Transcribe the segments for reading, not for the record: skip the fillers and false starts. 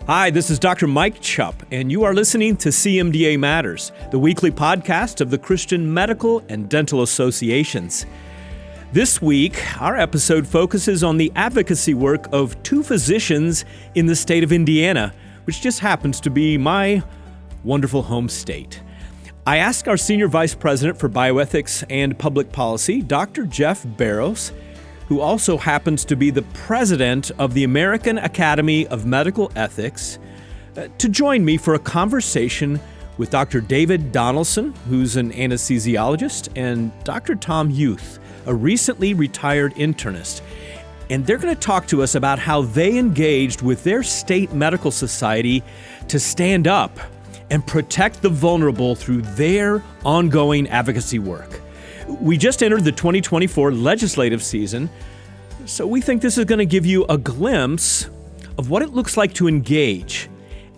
Hi, this is Dr. Mike Chupp, and you are listening to CMDA Matters, the weekly podcast of the Christian Medical and Dental Associations. This week, our episode focuses on the advocacy work of two physicians in the state of Indiana, which just happens to be my wonderful home state. I asked our Senior Vice President for Bioethics and Public Policy, Dr. Jeff Barrows, who also happens to be the president of the American Academy of Medical Ethics, to join me for a conversation with Dr. David Donaldson, who's an anesthesiologist, and Dr. Tom Huth, a recently retired internist. And they're going to talk to us about how they engaged with their state medical society to stand up and protect the vulnerable through their ongoing advocacy work. We just entered the 2024 legislative season, so we think this is going to give you a glimpse of what it looks like to engage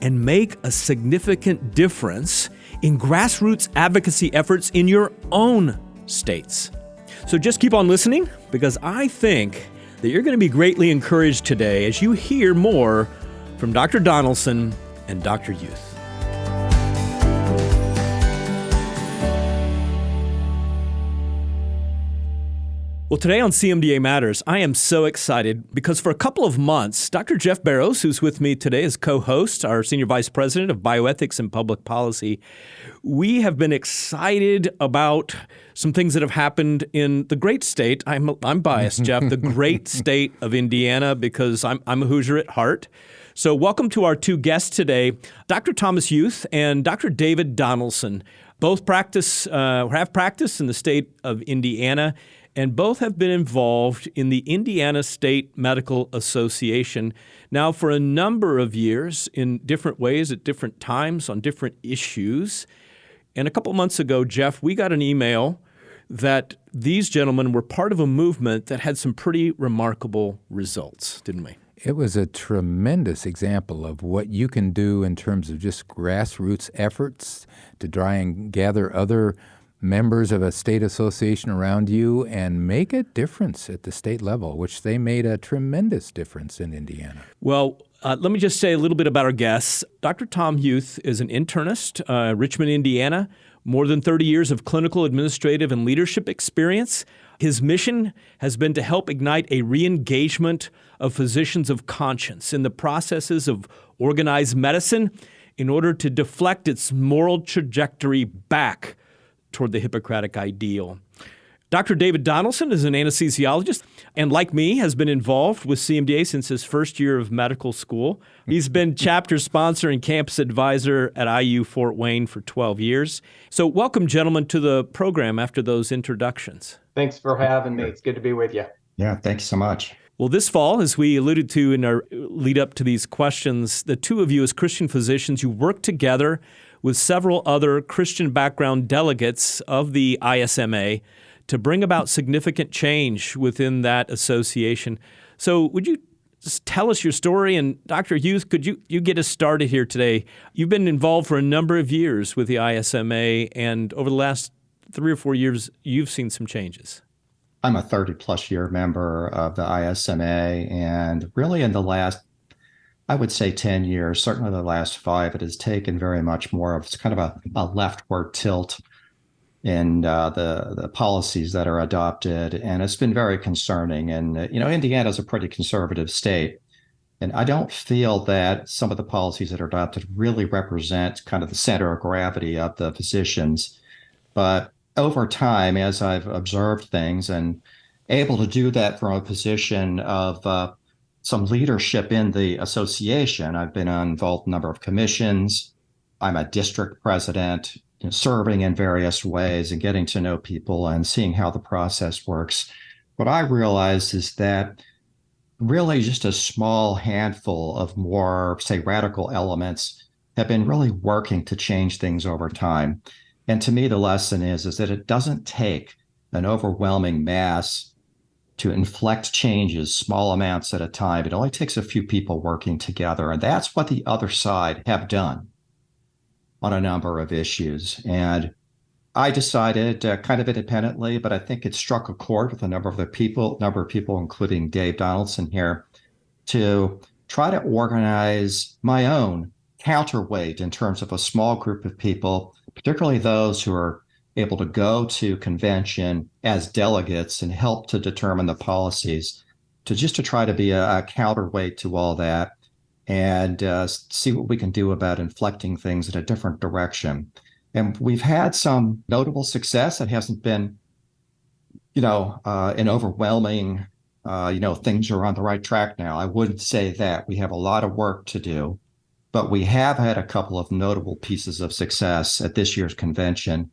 and make a significant difference in grassroots advocacy efforts in your own states. So just keep on listening, because I think that you're going to be greatly encouraged today as you hear more from Dr. Donaldson and Dr. Huth. Well, today on CMDA Matters, I am so excited because for a couple of months, Dr. Jeff Barrows, who's with me today as co-host, our Senior Vice President of Bioethics and Public Policy, we have been excited about some things that have happened in the great state. I'm biased, Jeff, the great state of Indiana, because I'm a Hoosier at heart. So welcome to our two guests today, Dr. Thomas Huth and Dr. David Donaldson. Both have practiced in the state of Indiana, and both have been involved in the Indiana State Medical Association now for a number of years in different ways at different times on different issues. And a couple months ago, Jeff, we got an email that these gentlemen were part of a movement that had some pretty remarkable results, didn't we? It was a tremendous example of what you can do in terms of just grassroots efforts to try and gather other members of a state association around you and make a difference at the state level, which they made a tremendous difference in Indiana. Well, let me just say a little bit about our guests. Dr. Tom Huth is an internist, Richmond, Indiana, more than 30 years of clinical, administrative, and leadership experience. His mission has been to help ignite a re-engagement of physicians of conscience in the processes of organized medicine in order to deflect its moral trajectory back toward the Hippocratic ideal. Dr. David Donaldson is an anesthesiologist and, like me, has been involved with CMDA since his first year of medical school. He's been chapter sponsor and campus advisor at IU Fort Wayne for 12 years. So welcome, gentlemen, to the program after those introductions. Thanks for having me. It's good to be with you. Yeah, thank you so much. Well, this fall, as we alluded to in our lead up to these questions, the two of you as Christian physicians, you work together with several other Christian background delegates of the ISMA to bring about significant change within that association. So would you just tell us your story? And Dr. Huth, could you get us started here today? You've been involved for a number of years with the ISMA, and over the last 3 or 4 years, you've seen some changes. I'm a 30-plus year member of the ISMA, and really in the last, I would say 10 years, certainly the last 5, it has taken very much more of kind of a leftward tilt in the policies that are adopted, and it's been very concerning. And, Indiana is a pretty conservative state, and I don't feel that some of the policies that are adopted really represent kind of the center of gravity of the physicians. But over time, as I've observed things and able to do that from a position of some leadership in the association, I've been involved in a number of commissions. I'm a district president, serving in various ways and getting to know people and seeing how the process works. What I realized is that really just a small handful of more, say, radical elements have been really working to change things over time. And to me, the lesson is that it doesn't take an overwhelming mass to inflect changes, small amounts at a time. It only takes a few people working together. And that's what the other side have done on a number of issues. And I decided kind of independently, but I think it struck a chord with a number of people, including Dave Donaldson here, to try to organize my own counterweight in terms of a small group of people, particularly those who are able to go to convention as delegates and help to determine the policies, to try to be a counterweight to all that and see what we can do about inflecting things in a different direction. And we've had some notable success. It hasn't been, an overwhelming, things are on the right track now. I wouldn't say that. We have a lot of work to do, but we have had a couple of notable pieces of success at this year's convention.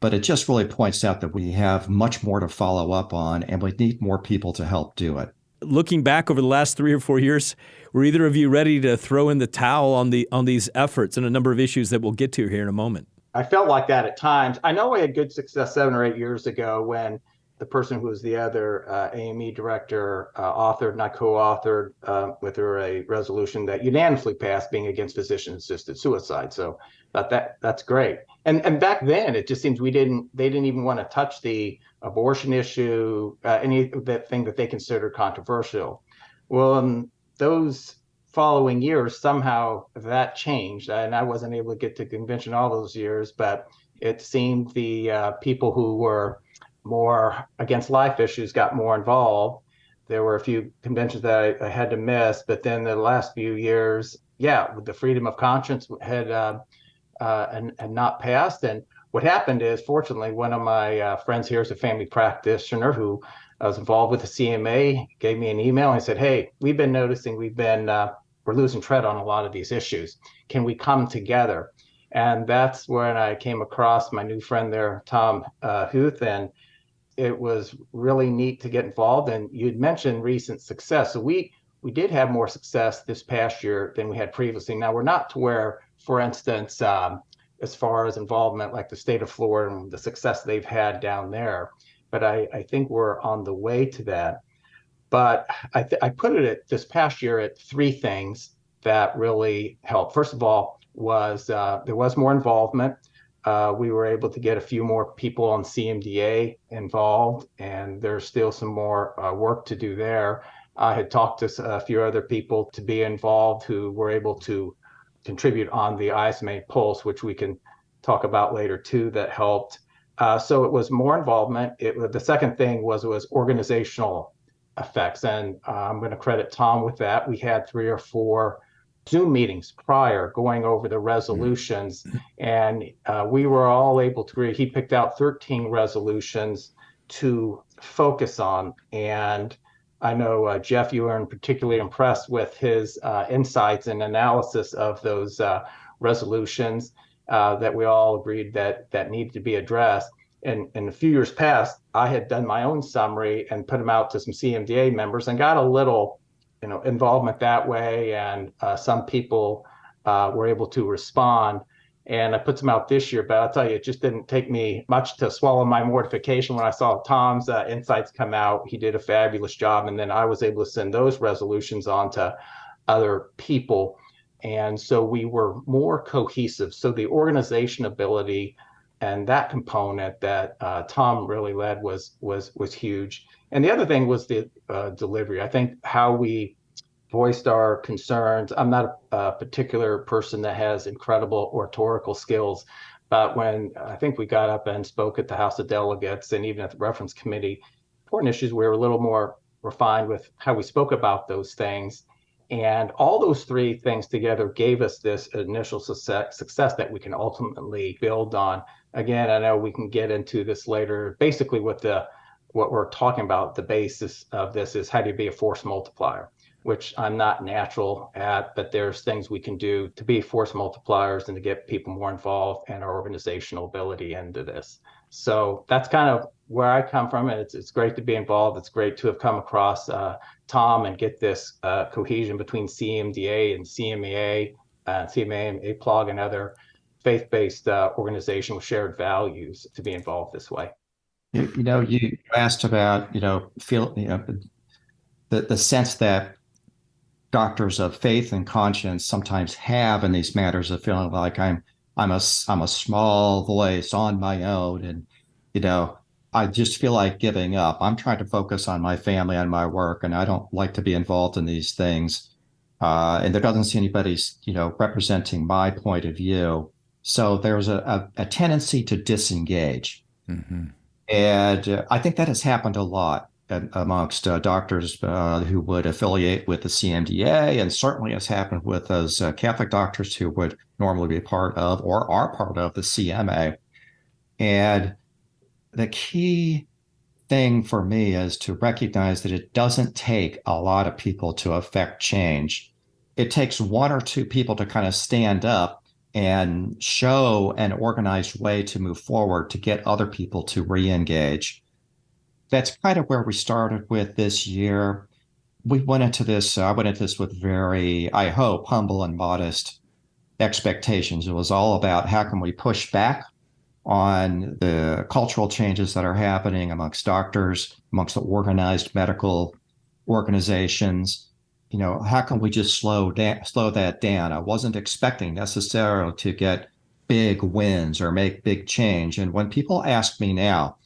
But it just really points out that we have much more to follow up on, and we need more people to help do it. Looking back over the last 3 or 4 years, were either of you ready to throw in the towel on these efforts and a number of issues that we'll get to here in a moment? I felt like that at times. I know we had good success 7 or 8 years ago when the person who was the other AME director authored, not co-authored with her, a resolution that unanimously passed being against physician-assisted suicide. So that's great. And back then, it just seems they didn't even want to touch the abortion issue, any of that thing that they considered controversial. Well, in those following years, somehow that changed, and I wasn't able to get to convention all those years, but it seemed the people who were more against life issues got more involved. There were a few conventions that I had to miss, but then the last few years, the freedom of conscience had not passed. And what happened is, fortunately, one of my friends here is a family practitioner who was involved with the CMA, gave me an email and said, "Hey, we've been noticing we're losing tread on a lot of these issues. Can we come together?" And that's when I came across my new friend there, Tom Huth, and it was really neat to get involved. And you'd mentioned recent success. So we did have more success this past year than we had previously. Now, we're not to where, for instance, as far as involvement, like the state of Florida and the success they've had down there, but I think we're on the way to that. But I put it at this past year at 3 things that really helped. First of all, was there was more involvement. We were able to get a few more people on CMDA involved, and there's still some more work to do there. I had talked to a few other people to be involved who were able to contribute on the ISMA Pulse, which we can talk about later too, that helped. So it was more involvement. The second thing was it was organizational effects, and I'm going to credit Tom with that. We had 3 or 4 Zoom meetings prior going over the resolutions, and we were all able to agree. He picked out 13 resolutions to focus on, and I know, Jeff, you were particularly impressed with his insights and analysis of those resolutions that we all agreed that needed to be addressed. And in a few years past, I had done my own summary and put them out to some CMDA members and got a little involvement that way, and some people were able to respond. And I put some out this year, but I'll tell you, it just didn't take me much to swallow my mortification when I saw Tom's insights come out. He did a fabulous job, and then I was able to send those resolutions on to other people. And so we were more cohesive. So the organization ability and that component that Tom really led was huge. And the other thing was the delivery. I think how we voiced our concerns. I'm not a particular person that has incredible oratorical skills, but when I think we got up and spoke at the House of Delegates and even at the Reference Committee, important issues, we were a little more refined with how we spoke about those things. And all those 3 things together gave us this initial success that we can ultimately build on. Again, I know we can get into this later. Basically, what we're talking about, the basis of this is how do you be a force multiplier, which I'm not natural at, but there's things we can do to be force multipliers and to get people more involved and our organizational ability into this. So that's kind of where I come from, and it's great to be involved. It's great to have come across Tom and get this cohesion between CMDA and CMA and APLOG and other faith-based organization with shared values to be involved this way. You asked about, the sense that doctors of faith and conscience sometimes have in these matters of feeling like I'm a small voice on my own, and I just feel like giving up. I'm trying to focus on my family and my work, and I don't like to be involved in these things. And there doesn't seem anybody's, representing my point of view. So there's a tendency to disengage. Mm-hmm. And I think that has happened a lot amongst doctors who would affiliate with the CMDA, and certainly has happened with those Catholic doctors who would normally be part of or are part of the CMA. And the key thing for me is to recognize that it doesn't take a lot of people to affect change. It takes one or two people to kind of stand up and show an organized way to move forward to get other people to re-engage. That's kind of where we started with this year. We went into this, I went into this with very, I hope, humble and modest expectations. It was all about how can we push back on the cultural changes that are happening amongst doctors, amongst the organized medical organizations. How can we just slow that down? I wasn't expecting necessarily to get big wins or make big change. And when people ask me now,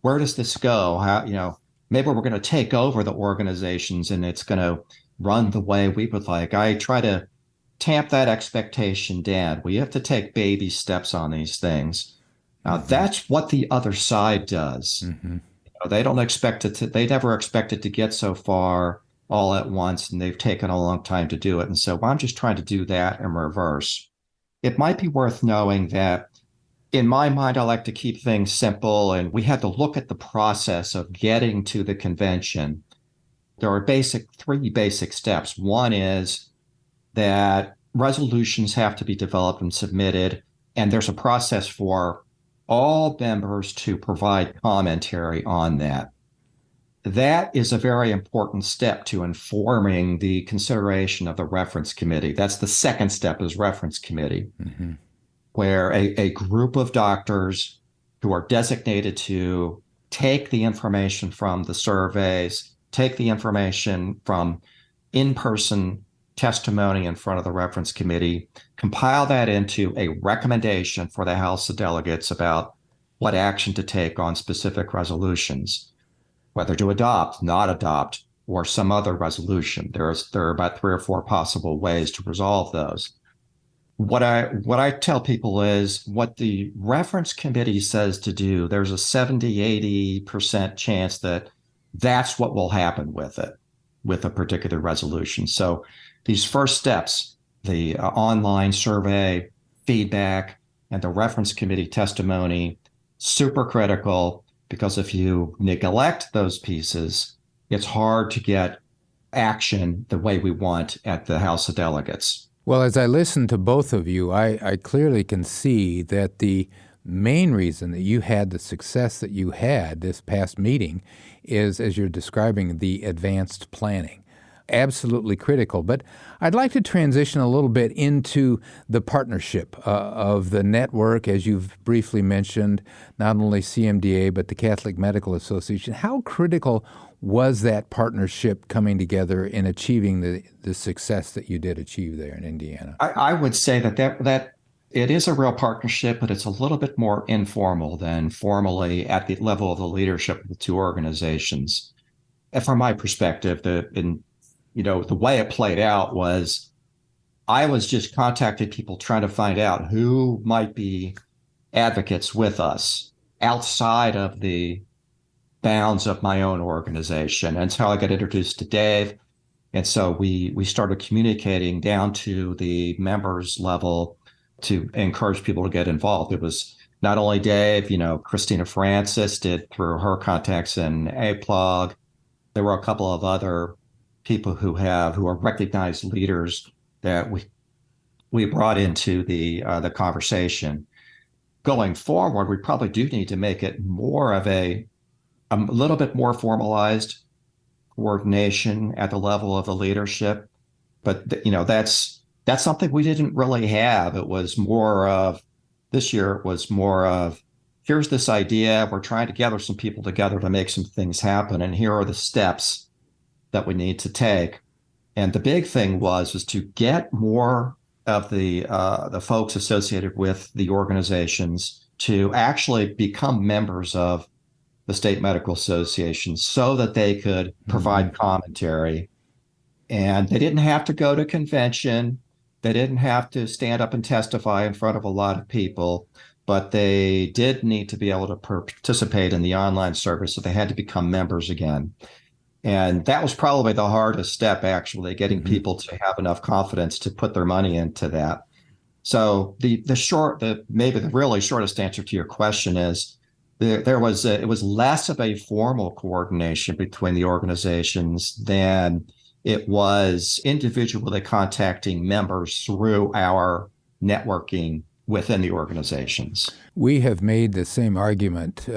where does this go? How, maybe we're going to take over the organizations and it's going to run the way we would like. I try to tamp that expectation down. We have to take baby steps on these things. Now, that's what the other side does. Mm-hmm. They don't expect it to, they never expect it to get so far all at once, and they've taken a long time to do it. And so I'm just trying to do that in reverse. It might be worth knowing that in my mind, I like to keep things simple, and we had to look at the process of getting to the convention. There are three basic steps. One is that resolutions have to be developed and submitted, and there's a process for all members to provide commentary on that. That is a very important step to informing the consideration of the reference committee. That's the second step, is reference committee, where a group of doctors who are designated to take the information from the surveys, take the information from in-person testimony in front of the reference committee, compile that into a recommendation for the House of Delegates about what action to take on specific resolutions, whether to adopt, not adopt, or some other resolution. There are about 3 or 4 possible ways to resolve those. What I tell people is what the reference committee says to do, there's a 70-80% chance that that's what will happen with it, with a particular resolution. So these first steps, the online survey, feedback, and the reference committee testimony, super critical, because if you neglect those pieces, it's hard to get action the way we want at the House of Delegates. Well, as I listen to both of you, I clearly can see that the main reason that you had the success that you had this past meeting is, as you're describing, the advanced planning. Absolutely critical. But I'd like to transition a little bit into the partnership of the network, as you've briefly mentioned, not only CMDA, but the Catholic Medical Association. How critical was that partnership coming together in achieving the success that you did achieve there in Indiana? I would say that it is a real partnership, but it's a little bit more informal than formally at the level of the leadership of the two organizations. And from my perspective, the way it played out was I was just contacting people trying to find out who might be advocates with us outside of the bounds of my own organization. And so I got introduced to Dave. And so we started communicating down to the members level to encourage people to get involved. It was not only Dave, Christina Francis did through her contacts in APLOG. There were a couple of other people who are recognized leaders that we brought into the conversation. Going forward, we probably do need to make it more of a little bit more formalized coordination at the level of the leadership. But that's something we didn't really have. It was more of, this year it was more of, here's this idea, we're trying to gather some people together to make some things happen, and here are the steps that we need to take. And the big thing was to get more of the folks associated with the organizations to actually become members of the State Medical Association so that they could provide commentary And they didn't have to go to convention. They didn't have to stand up and testify in front of a lot of people, but they did need to be able to participate in the online service. So they had to become members again. And that was probably the hardest step, actually, getting people to have enough confidence to put their money into that. So maybe the really shortest answer to your question is it was less of a formal coordination between the organizations than it was individually contacting members through our networking within the organizations. We have made the same argument,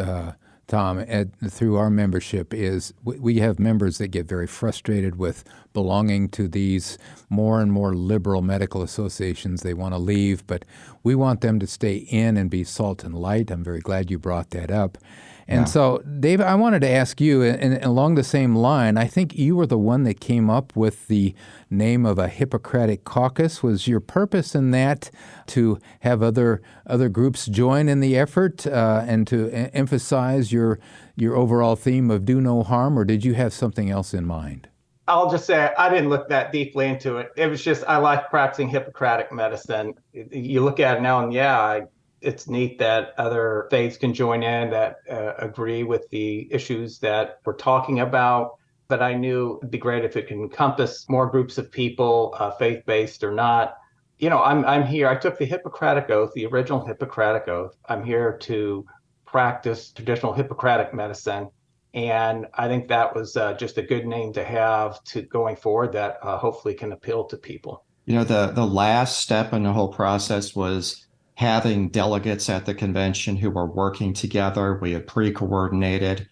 Tom, through our membership. Is we have members that get very frustrated with belonging to these more and more liberal medical associations. They want to leave, but we want them to stay in and be salt and light. I'm very glad you brought that up. And so, Dave, I wanted to ask you, and along the same line, I think you were the one that came up with the name of a Hippocratic caucus. Was your purpose in that to have other groups join in the effort and to emphasize your overall theme of do no harm, or did you have something else in mind? I'll just say I didn't look that deeply into it. It was just I like practicing Hippocratic medicine. You look at it now, and it's neat that other faiths can join in that agree with the issues that we're talking about. But I knew it'd be great if it could encompass more groups of people, faith-based or not. I'm here. I took the Hippocratic Oath, the original Hippocratic Oath. I'm here to practice traditional Hippocratic medicine. And I think that was just a good name to have to going forward that hopefully can appeal to people. The last step in the whole process was having delegates at the convention who were working together. We had pre-coordinated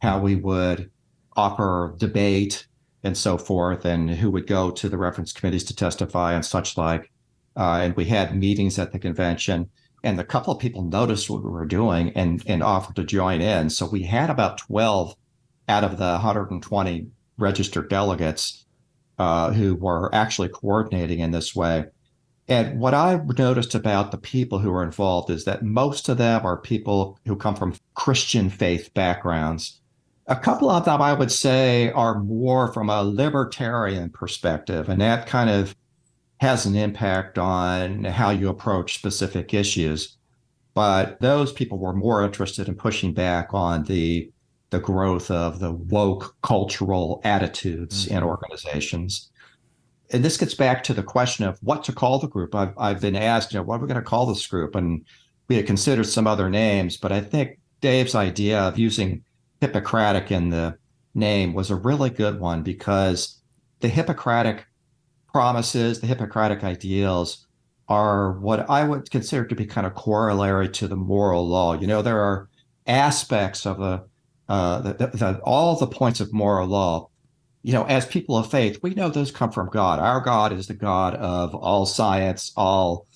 how we would offer debate and so forth, and who would go to the reference committees to testify and such like. And we had meetings at the convention, and a couple of people noticed what we were doing and offered to join in. So we had about 12 out of the 120 registered delegates who were actually coordinating in this way. And what I noticed about the people who were involved is that most of them are people who come from Christian faith backgrounds. A couple of them, I would say, are more from a libertarian perspective, and that kind of has an impact on how you approach specific issues. But those people were more interested in pushing back on the growth of the woke cultural attitudes in organizations. And this gets back to the question of what to call the group. I've been asked, what are we going to call this group? And we had considered some other names, but I think Dave's idea of using Hippocratic in the name was a really good one, because the Hippocratic promises, the Hippocratic ideals are what I would consider to be kind of corollary to the moral law. There are aspects of all the points of moral law. As people of faith, we know those come from God. Our God is the God of all science, all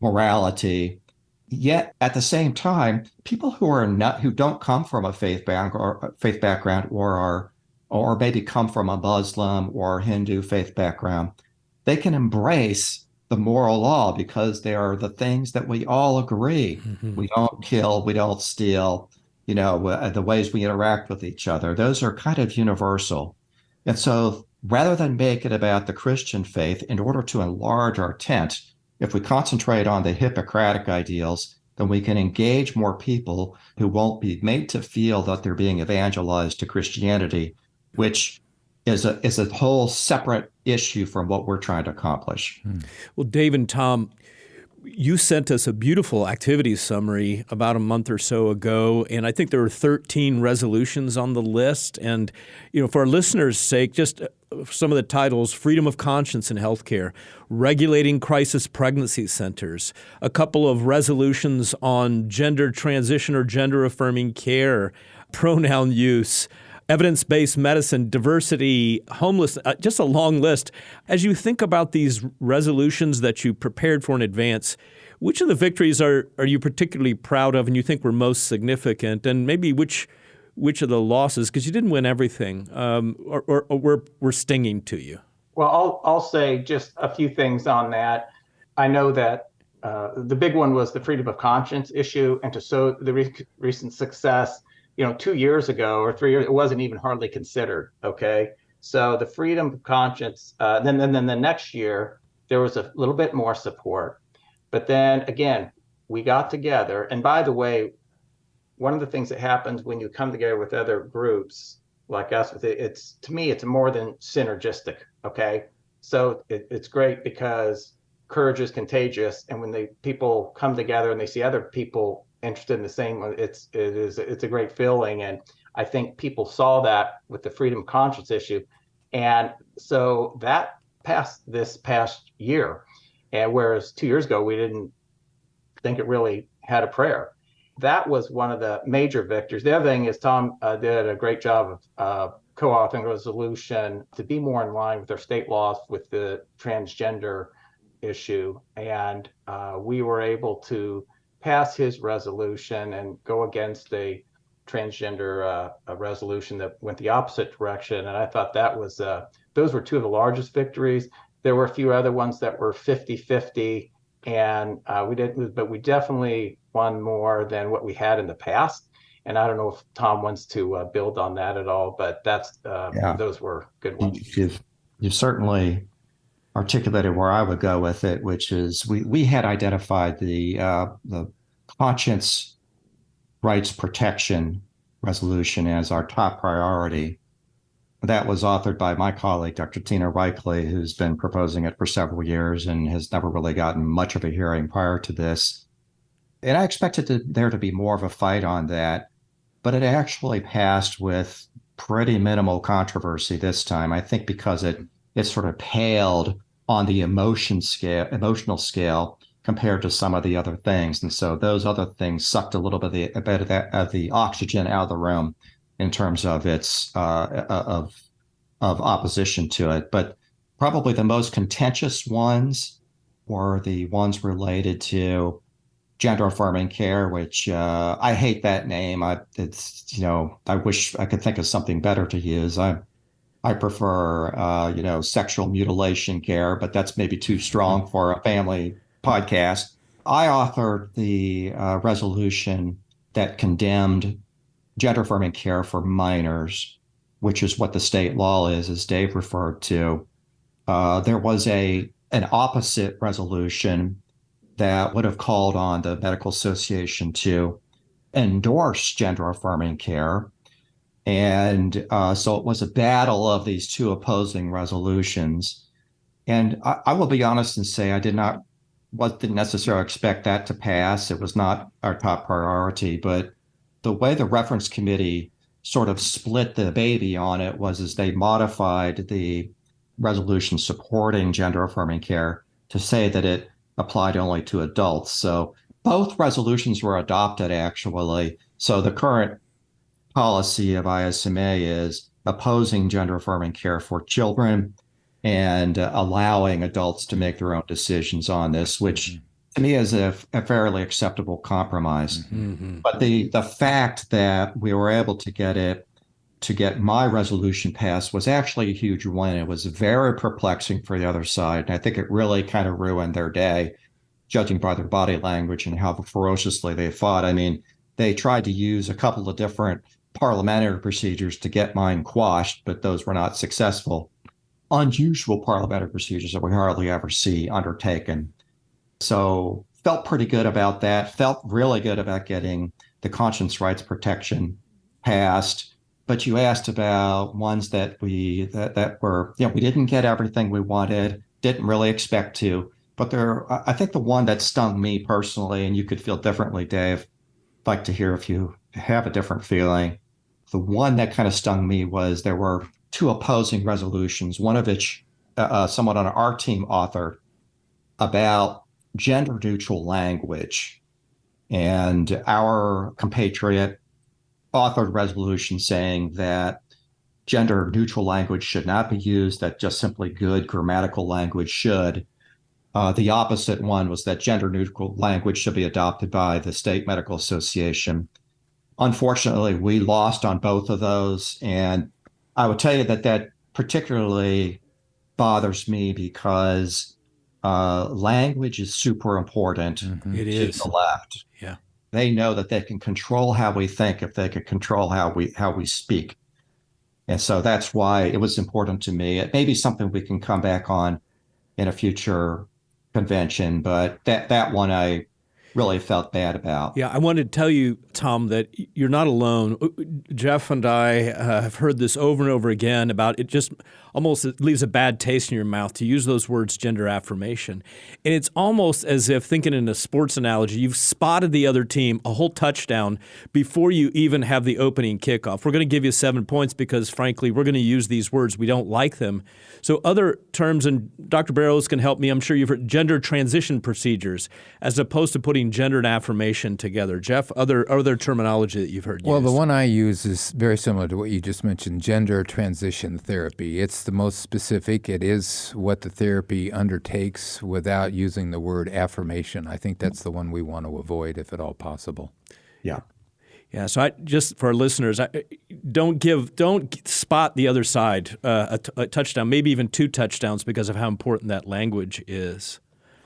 morality. Yet at the same time, people who don't come from a faith background or maybe come from a Muslim or Hindu faith background, they can embrace the moral law because they are the things that we all agree. We don't kill, we don't steal, the ways we interact with each other. Those are kind of universal. And so rather than make it about the Christian faith, in order to enlarge our tent, if we concentrate on the Hippocratic ideals, then we can engage more people who won't be made to feel that they're being evangelized to Christianity, which is a whole separate issue from what we're trying to accomplish. Well, Dave and Tom, you sent us a beautiful activities summary about a month or so ago, and I think there were 13 resolutions on the list. And, for our listeners' sake, just some of the titles: freedom of conscience in healthcare, regulating crisis pregnancy centers, a couple of resolutions on gender transition or gender-affirming care, pronoun use, evidence-based medicine, diversity, homeless, just a long list. As you think about these resolutions that you prepared for in advance, which of the victories are you particularly proud of and you think were most significant? And maybe which of the losses, because you didn't win everything, or were stinging to you? Well, I'll say just a few things on that. I know that the big one was the freedom of conscience issue, and to show the recent success. 2 years ago or 3 years, it wasn't even hardly considered. Okay. So the freedom of conscience, then the next year, there was a little bit more support. But then again, we got together. And by the way, one of the things that happens when you come together with other groups like us, it's to me, it's more than synergistic. Okay. So it's great because courage is contagious. And when people come together and they see other people interested in the same, it's a great feeling. And I think people saw that with the freedom of conscience issue. And so that passed this past year. And whereas 2 years ago, we didn't think it really had a prayer. That was one of the major victories. The other thing is Tom did a great job of co-authoring a resolution to be more in line with our state laws with the transgender issue. And we were able to pass his resolution and go against a transgender a resolution that went the opposite direction. And I thought that was, those were two of the largest victories. There were a few other ones that were 50-50. And we definitely won more than what we had in the past. And I don't know if Tom wants to build on that at all, but those were good ones. You've certainly articulated where I would go with it, which is we had identified the conscience rights protection resolution as our top priority. That was authored by my colleague, Dr. Tina Reichley, who's been proposing it for several years and has never really gotten much of a hearing prior to this. And I expected there to be more of a fight on that, but it actually passed with pretty minimal controversy this time. I think because it sort of paled on the emotional scale compared to some of the other things. And so those other things sucked a little bit of the oxygen out of the room in terms of its of opposition to it. But probably the most contentious ones were the ones related to gender affirming care, which I hate that name. I wish I could think of something better to use. I prefer sexual mutilation care, but that's maybe too strong for a family podcast. I authored the resolution that condemned gender affirming care for minors, which is what the state law is, as Dave referred to. There was an opposite resolution that would have called on the Medical Association to endorse gender affirming care. And so it was a battle of these two opposing resolutions. And I will be honest and say I didn't necessarily expect that to pass. It was not our top priority, but the way the reference committee sort of split the baby on it was as they modified the resolution supporting gender affirming care to say that it applied only to adults. So both resolutions were adopted, actually. So the current policy of ISMA is opposing gender affirming care for children and allowing adults to make their own decisions on this, which to me is a fairly acceptable compromise. Mm-hmm. But the fact that we were able to get my resolution passed was actually a huge win. It was very perplexing for the other side. And I think it really kind of ruined their day, judging by their body language and how ferociously they fought. I mean, they tried to use a couple of different parliamentary procedures to get mine quashed, but those were not successful. Unusual parliamentary procedures that we hardly ever see undertaken. So felt pretty good about that, felt really good about getting the conscience rights protection passed. But you asked about ones that we didn't get everything we wanted, didn't really expect to. But I think the one that stung me personally, and you could feel differently, Dave, I'd like to hear if you have a different feeling. The one that kind of stung me was there were two opposing resolutions, one of which someone on our team authored about gender neutral language. And our compatriot authored resolution saying that gender neutral language should not be used, that just simply good grammatical language should. The opposite one was that gender neutral language should be adopted by the State Medical Association. Unfortunately, we lost on both of those. And I would tell you that particularly bothers me because language is super important It is. to the left. Yeah. They know that they can control how we think if they could control how we speak. And so that's why it was important to me. It may be something we can come back on in a future convention, but that one I really felt bad about. Yeah, I wanted to tell you, Tom, that you're not alone. Jeff and I have heard this over and over again about it. Just almost it leaves a bad taste in your mouth to use those words, gender affirmation. And it's almost as if, thinking in a sports analogy, you've spotted the other team a whole touchdown before you even have the opening kickoff. We're going to give you 7 points because, frankly, we're going to use these words. We don't like them. So other terms, and Dr. Barrows can help me, I'm sure you've heard gender transition procedures, as opposed to putting gender and affirmation together. Jeff, other terminology that you've heard used? Well, the one I use is very similar to what you just mentioned, gender transition therapy. It's the most specific. It is what the therapy undertakes without using the word affirmation. I think that's the one we want to avoid if at all possible. Yeah. Yeah, so just for our listeners, don't spot the other side a touchdown, maybe even 2 touchdowns, because of how important that language is.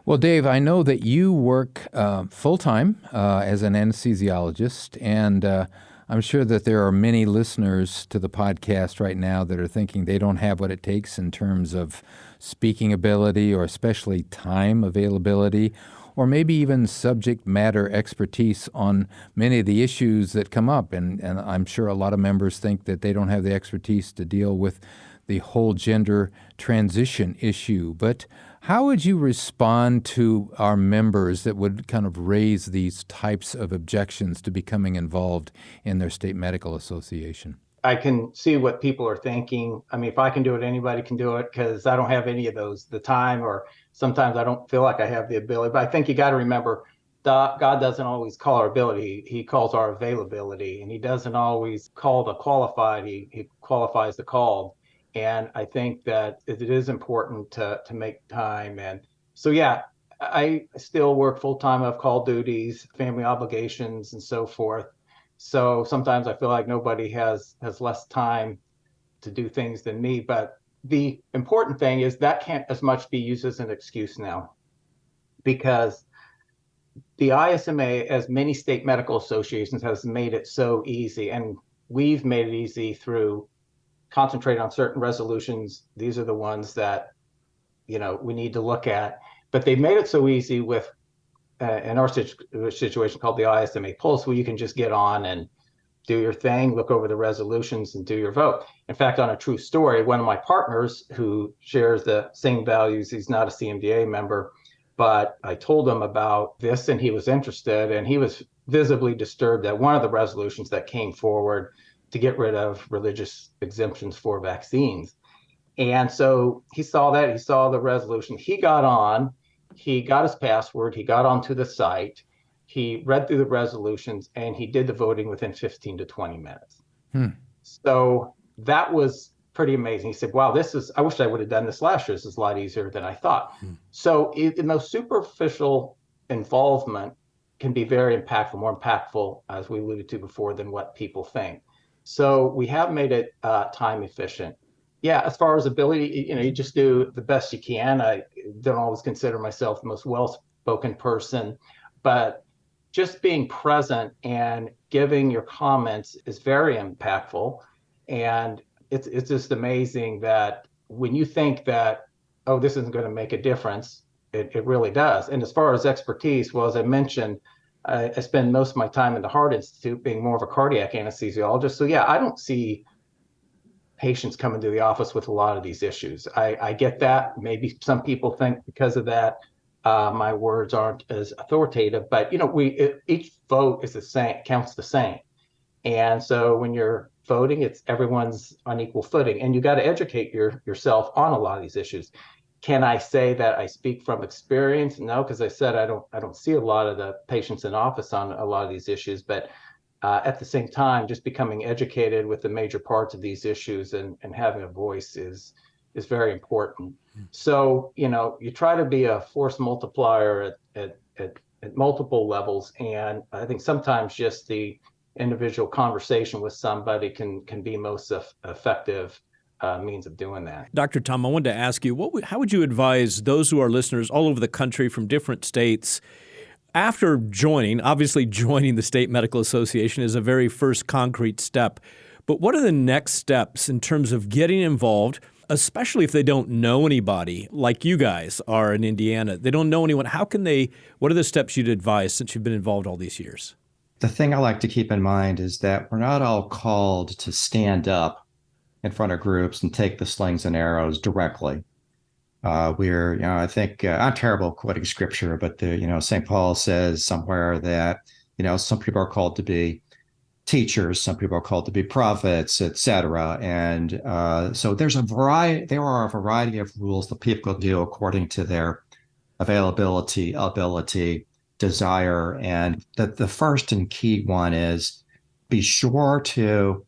Well, Dave, I know that you work full-time as an anesthesiologist, and I'm sure that there are many listeners to the podcast right now that are thinking they don't have what it takes in terms of speaking ability, or especially time availability, or maybe even subject matter expertise on many of the issues that come up. And I'm sure a lot of members think that they don't have the expertise to deal with the whole gender transition issue. But how would you respond to our members that would kind of raise these types of objections to becoming involved in their state medical association? I can see what people are thinking. I mean, if I can do it, anybody can do it, because I don't have any of the time, or sometimes I don't feel like I have the ability. But I think you got to remember, God doesn't always call our ability. He calls our availability, and he doesn't always call the qualified. He qualifies the called. And I think that it is important to make time. And so, yeah, I still work full time. I have call duties, family obligations, and so forth. So sometimes I feel like nobody has less time to do things than me. But the important thing is that can't as much be used as an excuse now, because the ISMA, as many state medical associations, has made it so easy. And we've made it easy through concentrating on certain resolutions. These are the ones that, we need to look at. But they made it so easy with in our situation called the ISMA Pulse, where you can just get on and do your thing, look over the resolutions, and do your vote. In fact, on a true story, one of my partners who shares the same values, he's not a CMDA member, but I told him about this and he was interested, and he was visibly disturbed at one of the resolutions that came forward to get rid of religious exemptions for vaccines. And so he saw that, he saw the resolution, he got on, he got his password, he got onto the site, he read through the resolutions, and he did the voting within 15 to 20 minutes. So that was pretty amazing. He said, wow, I wish I would have done this last year. This is a lot easier than I thought. So in those superficial involvement can be very impactful, more impactful, as we alluded to before, than what people think. So we have made it time efficient. Yeah, as far as ability, you just do the best you can. I don't always consider myself the most well-spoken person, but just being present and giving your comments is very impactful. And it's just amazing that when you think that, oh, this isn't going to make a difference, it really does. And as far as expertise, well, as I mentioned, I spend most of my time in the Heart Institute, being more of a cardiac anesthesiologist. So yeah, I don't see patients come into the office with a lot of these issues. I get that. Maybe some people think because of that, my words aren't as authoritative, but each vote is the same, counts the same. And so when you're voting, everyone's on equal footing, and you got to educate yourself on a lot of these issues. Can I say that I speak from experience? No, because I said I don't see a lot of the patients in office on a lot of these issues, but at the same time, just becoming educated with the major parts of these issues and having a voice is very important. So, you try to be a force multiplier at multiple levels. And I think sometimes just the individual conversation with somebody can be most effective means of doing that. Dr. Tom, I wanted to ask you, how would you advise those who are listeners all over the country from different states, after joining the State Medical Association is a very first concrete step, But what are the next steps in terms of getting involved, especially if they don't know anybody like you guys are in Indiana? They don't know anyone. What are the steps you'd advise since you've been involved all these years? The thing I like to keep in mind is that we're not all called to stand up in front of groups and take the slings and arrows directly. I think I'm terrible at quoting scripture, but St. Paul says somewhere that, some people are called to be teachers, some people are called to be prophets, etc. And so there are a variety of rules that people do according to their availability, ability, desire. And the first and key one is be sure to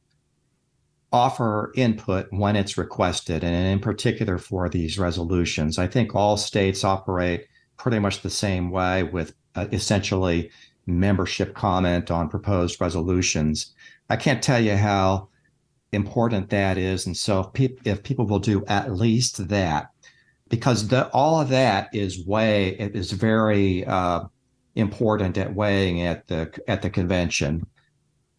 offer input when it's requested, and in particular for these resolutions. I think all states operate pretty much the same way with essentially membership comment on proposed resolutions. I can't tell you how important that is. And so if people will do at least that, because all of that is very important at weighing at the convention.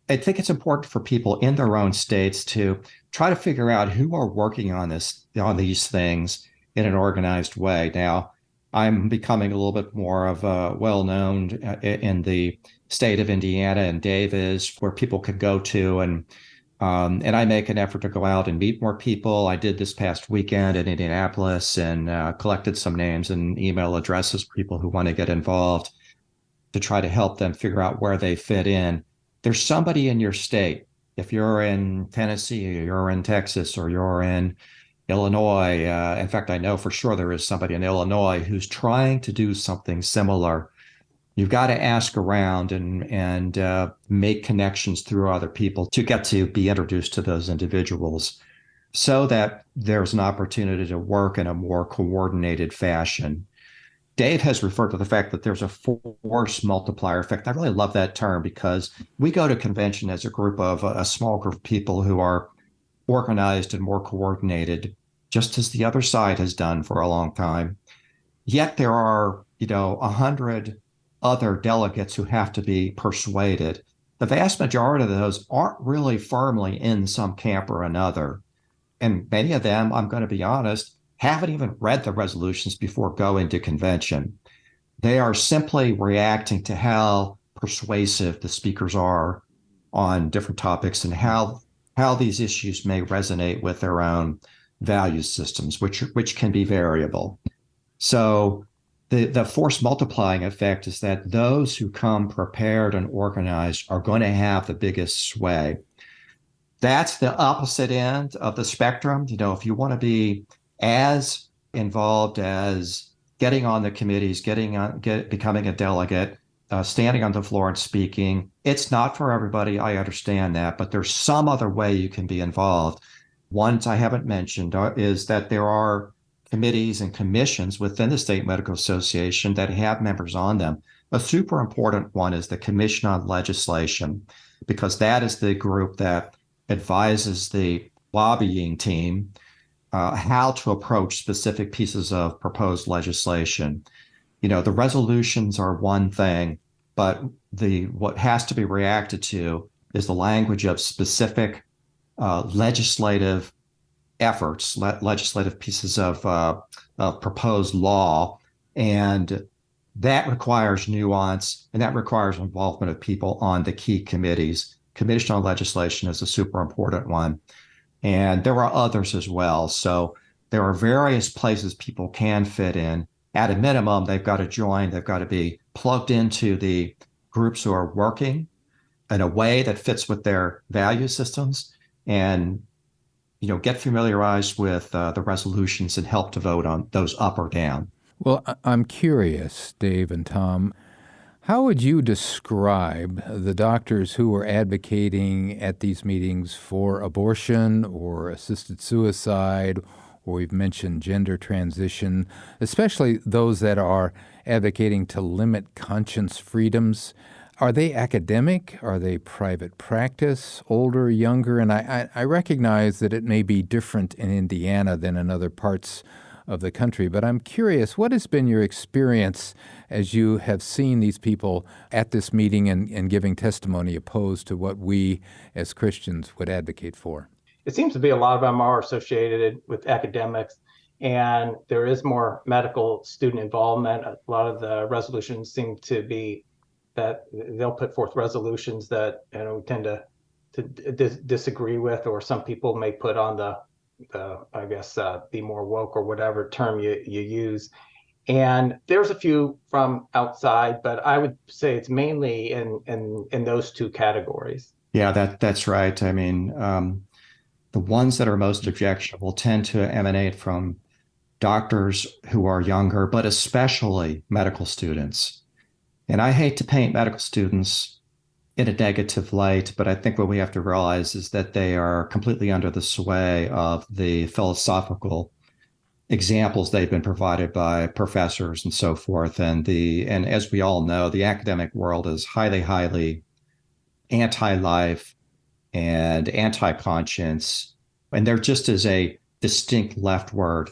I think it's important for people in their own states to try to figure out who are working on these things in an organized way. Now, I'm becoming a little bit more of a well-known in the state of Indiana, and Dave is, where people can go to, and I make an effort to go out and meet more people. I did this past weekend in Indianapolis and collected some names and email addresses for people who want to get involved to try to help them figure out where they fit in. There's somebody in your state. If you're in Tennessee, or you're in Texas, or you're in Illinois, in fact, I know for sure there is somebody in Illinois who's trying to do something similar. You've got to ask around and make connections through other people to get to be introduced to those individuals so that there's an opportunity to work in a more coordinated fashion. Dave has referred to the fact that there's a force multiplier effect. I really love that term because we go to convention as a small group of people who are organized and more coordinated, just as the other side has done for a long time. Yet there are, 100 other delegates who have to be persuaded. The vast majority of those aren't really firmly in some camp or another. And many of them, I'm going to be honest, haven't even read the resolutions before going to convention. They are simply reacting to how persuasive the speakers are on different topics and how these issues may resonate with their own value systems, which can be variable. So the force multiplying effect is that those who come prepared and organized are going to have the biggest sway. That's the opposite end of the spectrum. If you want to be as involved as getting on the committees, becoming a delegate, standing on the floor and speaking, it's not for everybody. I understand that, but there's some other way you can be involved. Ones I haven't mentioned is that there are committees and commissions within the State Medical Association that have members on them. A super important one is the Commission on Legislation, because that is the group that advises the lobbying team how to approach specific pieces of proposed legislation. The resolutions are one thing, but what has to be reacted to is the language of specific legislative efforts, legislative pieces of proposed law, and that requires nuance, and that requires involvement of people on the key committees. Commission on Legislation is a super important one. And there are others as well. So there are various places people can fit in. At a minimum, they've got to join. They've got to be plugged into the groups who are working in a way that fits with their value systems, and get familiarized with the resolutions and help to vote on those up or down. Well, I'm curious, Dave and Tom, how would you describe the doctors who are advocating at these meetings for abortion or assisted suicide, or we've mentioned gender transition, especially those that are advocating to limit conscience freedoms? Are they academic? Are they private practice, older, younger? And I recognize that it may be different in Indiana than in other parts of the country. But I'm curious, what has been your experience as you have seen these people at this meeting and giving testimony opposed to what we as Christians would advocate for? It seems to be a lot of them are associated with academics, and there is more medical student involvement. A lot of the resolutions seem to be that they'll put forth resolutions that we tend to disagree with, or some people may put on the be more woke or whatever term you use. And there's a few from outside, but I would say it's mainly in those two categories. Yeah, that's right. I mean, the ones that are most objectionable tend to emanate from doctors who are younger, but especially medical students. And I hate to paint medical students in a negative light, but I think what we have to realize is that they are completely under the sway of the philosophical examples they've been provided by professors and so forth. And as we all know, the academic world is highly anti-life and anti-conscience. And there just is a distinct leftward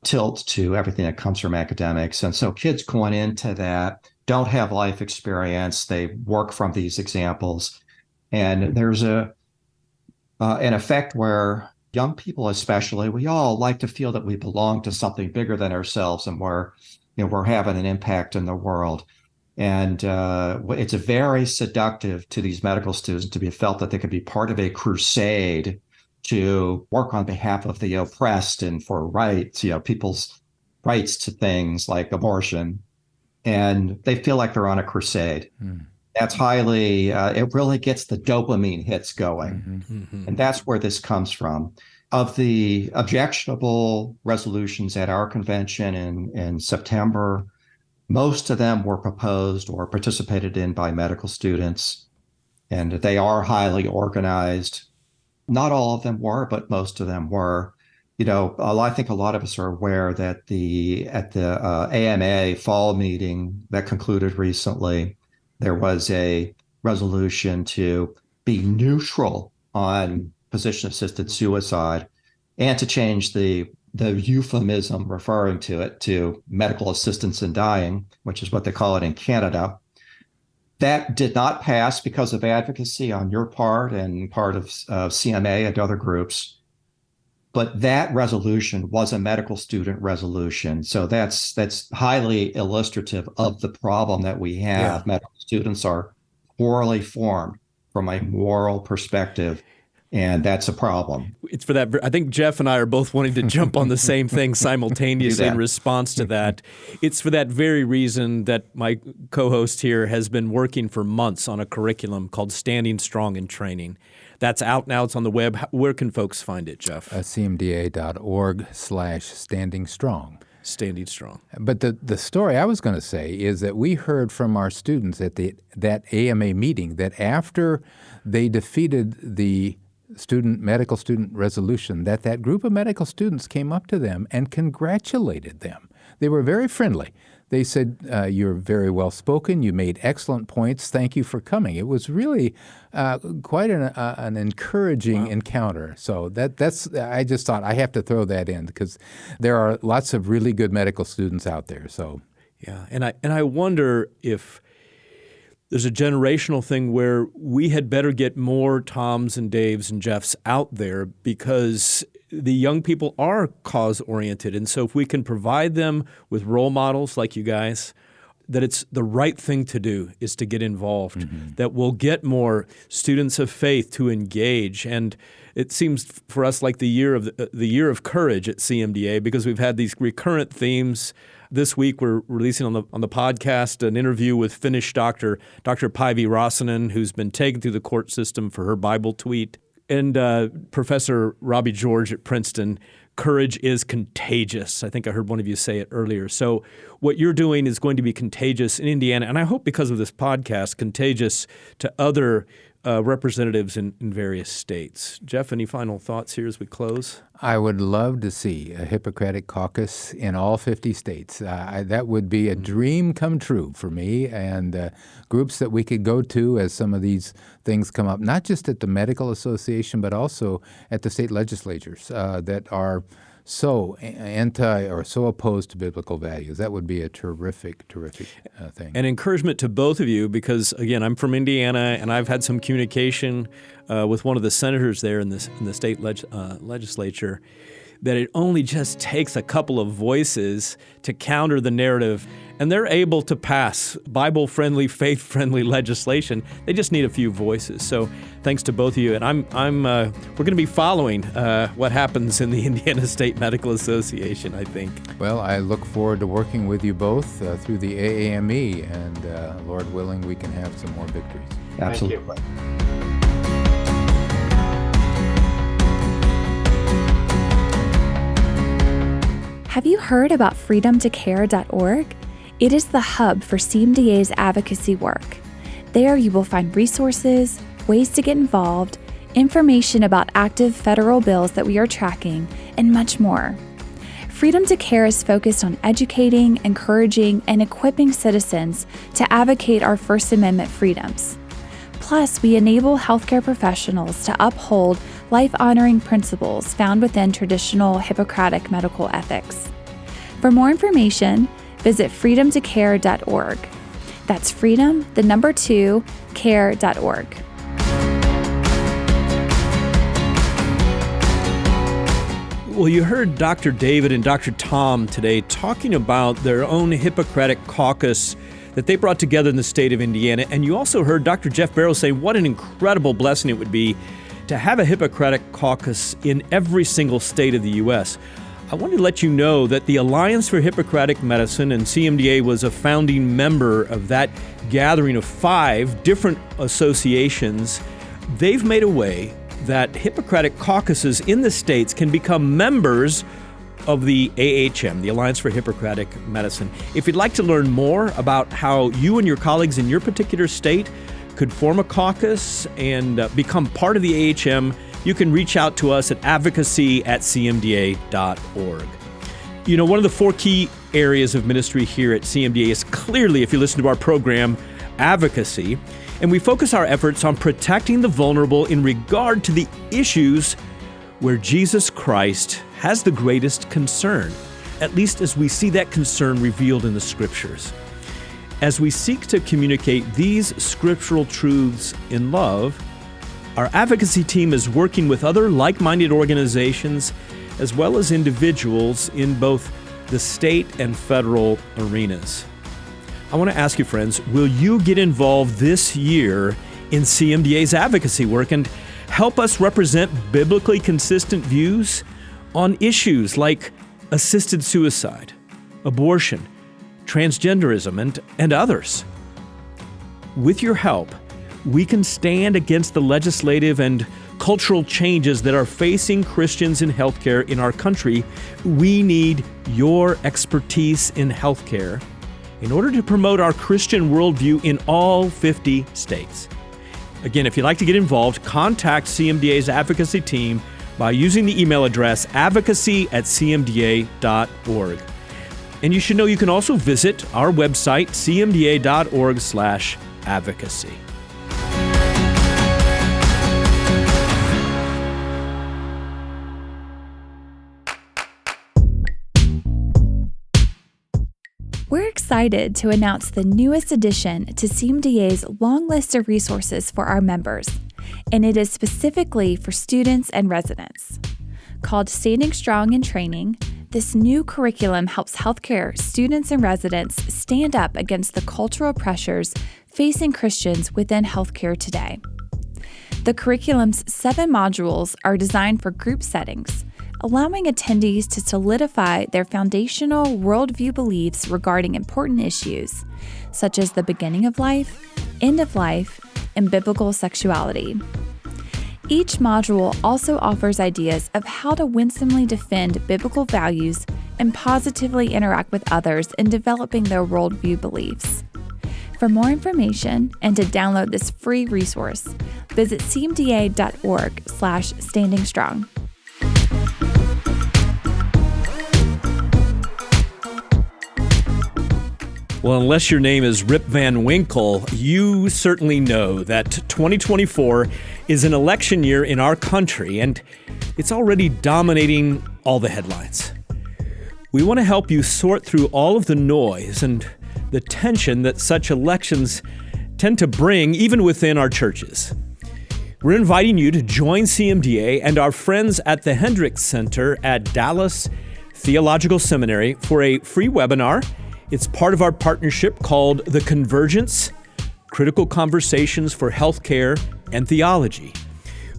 tilt to everything that comes from academics. And so kids going into that don't have life experience. They work from these examples. And there's an effect where young people especially, we all like to feel that we belong to something bigger than ourselves, and we're having an impact in the world. And it's very seductive to these medical students to be felt that they could be part of a crusade to work on behalf of the oppressed and for rights, people's rights to things like abortion. And they feel like they're on a crusade. That's it really gets the dopamine hits going. And that's where this comes from. Of the objectionable resolutions at our convention in September, most of them were proposed or participated in by medical students, and they are highly organized. Not all of them were, but most of them were. I think a lot of us are aware that at the AMA fall meeting that concluded recently, there was a resolution to be neutral on physician-assisted suicide and to change the euphemism referring to it to medical assistance in dying, which is what they call it in Canada. That did not pass because of advocacy on your part and part of CMA and other groups. But that resolution was a medical student resolution. So that's highly illustrative of the problem that we have. Yeah. Medical students are poorly formed from a moral perspective, and that's a problem. It's for that. I think Jeff and I are both wanting to jump on the same thing simultaneously in response to that. It's for that very reason that my co-host here has been working for months on a curriculum called Standing Strong in Training. That's out now. It's on the web. Where can folks find it, Jeff? CMDA.org/standing strong. Standing strong. But the story I was going to say is that we heard from our students at that AMA meeting that after they defeated the medical student resolution, that group of medical students came up to them and congratulated them. They were very friendly. They said, you're very well spoken. You made excellent points. Thank you for coming. It was really quite an encouraging encounter. So that's I just thought I have to throw that in because there are lots of really good medical students out there. So yeah, and I wonder if there's a generational thing where we had better get more Toms and Daves and Jeffs out there because the young people are cause-oriented. And so if we can provide them with role models like you guys, that it's the right thing to do is to get involved, that we'll get more students of faith to engage. And it seems for us like the year of courage at CMDA because we've had these recurrent themes. This week we're releasing on the podcast an interview with Finnish Dr. Päivi Räsänen, who's been taken through the court system for her Bible tweet. And Professor Robbie George at Princeton, courage is contagious. I think I heard one of you say it earlier. So what you're doing is going to be contagious in Indiana, and I hope because of this podcast, contagious to other representatives in various states. Jeff, any final thoughts here as we close? I would love to see a Hippocratic caucus in all 50 states. That would be a dream come true for me, and groups that we could go to as some of these things come up, not just at the Medical Association, but also at the state legislatures that are so anti or so opposed to biblical values. That would be a terrific thing. And encouragement to both of you, because again, I'm from Indiana, and I've had some communication with one of the senators there in the state legislature, that it only just takes a couple of voices to counter the narrative, and they're able to pass Bible-friendly, faith-friendly legislation. They just need a few voices. So thanks to both of you. And we're going to be following what happens in the Indiana State Medical Association, I think. Well, I look forward to working with you both through the AAME, and Lord willing, we can have some more victories. Absolutely. Have you heard about freedomtocare.org? It is the hub for CMDA's advocacy work. There you will find resources, ways to get involved, information about active federal bills that we are tracking, and much more. Freedom to Care is focused on educating, encouraging, and equipping citizens to advocate our First Amendment freedoms. Plus, we enable healthcare professionals to uphold life-honoring principles found within traditional Hippocratic medical ethics. For more information, visit freedomtocare.org. That's freedom, 2, care.org. Well, you heard Dr. David and Dr. Tom today talking about their own Hippocratic caucus that they brought together in the state of Indiana. And you also heard Dr. Jeff Barrow say what an incredible blessing it would be to have a Hippocratic caucus in every single state of the U.S. I want to let you know that the Alliance for Hippocratic Medicine, and CMDA was a founding member of that gathering of 5 different associations. They've made a way that Hippocratic caucuses in the states can become members of the AHM, the Alliance for Hippocratic Medicine. If you'd like to learn more about how you and your colleagues in your particular state could form a caucus and become part of the AHM, you can reach out to us at advocacy@cmda.org. You know, one of the 4 key areas of ministry here at CMDA is clearly, if you listen to our program, advocacy. And we focus our efforts on protecting the vulnerable in regard to the issues where Jesus Christ has the greatest concern, at least as we see that concern revealed in the Scriptures. As we seek to communicate these scriptural truths in love, our advocacy team is working with other like-minded organizations as well as individuals in both the state and federal arenas. I want to ask you, friends, will you get involved this year in CMDA's advocacy work and help us represent biblically consistent views on issues like assisted suicide, abortion, transgenderism, and others? With your help, we can stand against the legislative and cultural changes that are facing Christians in healthcare in our country. We need your expertise in healthcare in order to promote our Christian worldview in all 50 states. Again, if you'd like to get involved, contact CMDA's advocacy team by using the email address advocacy@cmda.org. And you should know you can also visit our website, cmda.org/advocacy. We're excited to announce the newest addition to CMDA's long list of resources for our members, and it is specifically for students and residents. Called Standing Strong in Training, this new curriculum helps healthcare students and residents stand up against the cultural pressures facing Christians within healthcare today. The curriculum's 7 modules are designed for group settings, allowing attendees to solidify their foundational worldview beliefs regarding important issues, such as the beginning of life, end of life, and biblical sexuality. Each module also offers ideas of how to winsomely defend biblical values and positively interact with others in developing their worldview beliefs. For more information and to download this free resource, visit cmda.org/standingstrong. Well, unless your name is Rip Van Winkle, you certainly know that 2024 is an election year in our country, and it's already dominating all the headlines. We want to help you sort through all of the noise and the tension that such elections tend to bring even within our churches. We're inviting you to join CMDA and our friends at the Hendricks Center at Dallas Theological Seminary for a free webinar. It's part of our partnership called the Convergence, Critical Conversations for Healthcare and Theology.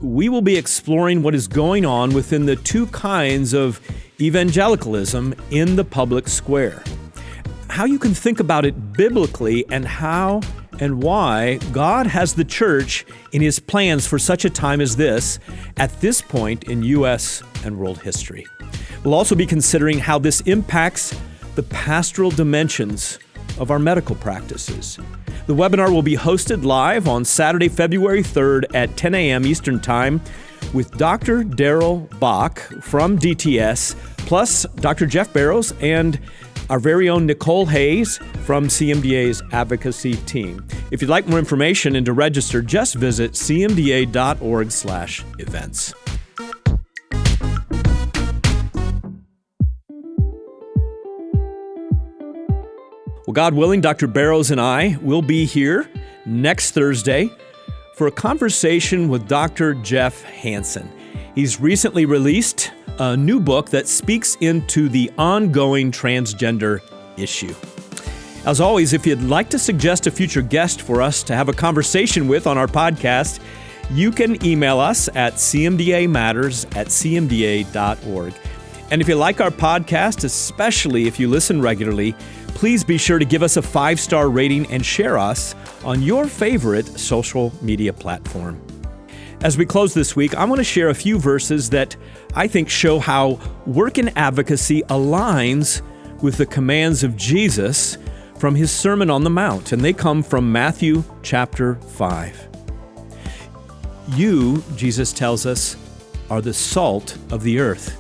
We will be exploring what is going on within the two kinds of evangelicalism in the public square. How you can think about it biblically and how and why God has the church in His plans for such a time as this at this point in U.S. and world history. We'll also be considering how this impacts the pastoral dimensions of our medical practices. The webinar will be hosted live on Saturday, February 3rd at 10 a.m. Eastern Time with Dr. Daryl Bach from DTS, plus Dr. Jeff Barrows and our very own Nicole Hayes from CMDA's advocacy team. If you'd like more information and to register, just visit cmda.org/events. Well, God willing, Dr. Barrows and I will be here next Thursday for a conversation with Dr. Jeff Hansen. He's recently released a new book that speaks into the ongoing transgender issue. As always, if you'd like to suggest a future guest for us to have a conversation with on our podcast, you can email us at cmdamatters@cmda.org. And if you like our podcast, especially if you listen regularly, please be sure to give us a 5-star rating and share us on your favorite social media platform. As we close this week, I want to share a few verses that I think show how work in advocacy aligns with the commands of Jesus from His Sermon on the Mount, and they come from Matthew chapter 5. You, Jesus tells us, are the salt of the earth.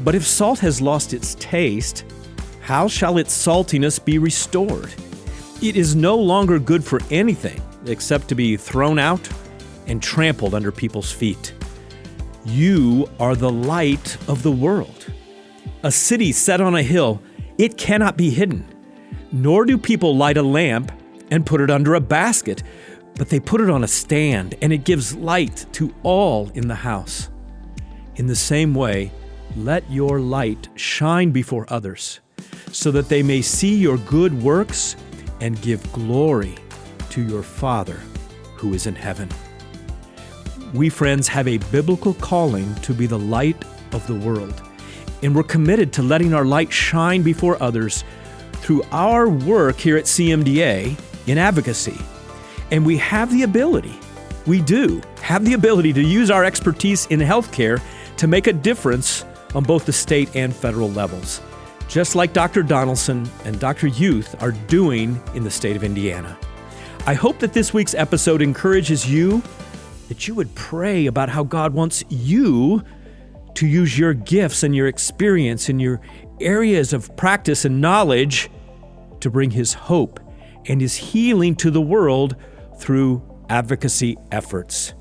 But if salt has lost its taste, how shall its saltiness be restored? It is no longer good for anything except to be thrown out and trampled under people's feet. You are the light of the world. A city set on a hill, it cannot be hidden. Nor do people light a lamp and put it under a basket, but they put it on a stand, and it gives light to all in the house. In the same way, let your light shine before others, so that they may see your good works and give glory to your Father who is in heaven. We, friends, have a biblical calling to be the light of the world, and we're committed to letting our light shine before others through our work here at CMDA in advocacy. And we have the ability, we do have the ability to use our expertise in healthcare to make a difference on both the state and federal levels, just like Dr. Donaldson and Dr. Huth are doing in the state of Indiana. I hope that this week's episode encourages you, that you would pray about how God wants you to use your gifts and your experience and your areas of practice and knowledge to bring His hope and His healing to the world through advocacy efforts.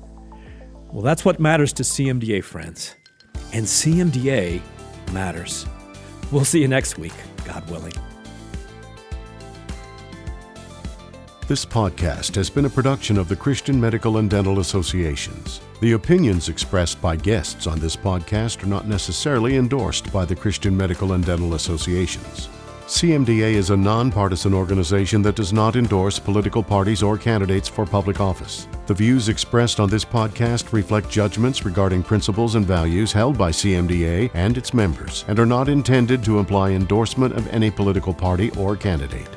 Well, that's what matters to CMDA, friends. And CMDA matters. We'll see you next week, God willing. This podcast has been a production of the Christian Medical and Dental Associations. The opinions expressed by guests on this podcast are not necessarily endorsed by the Christian Medical and Dental Associations. CMDA is a nonpartisan organization that does not endorse political parties or candidates for public office. The views expressed on this podcast reflect judgments regarding principles and values held by CMDA and its members and are not intended to imply endorsement of any political party or candidate.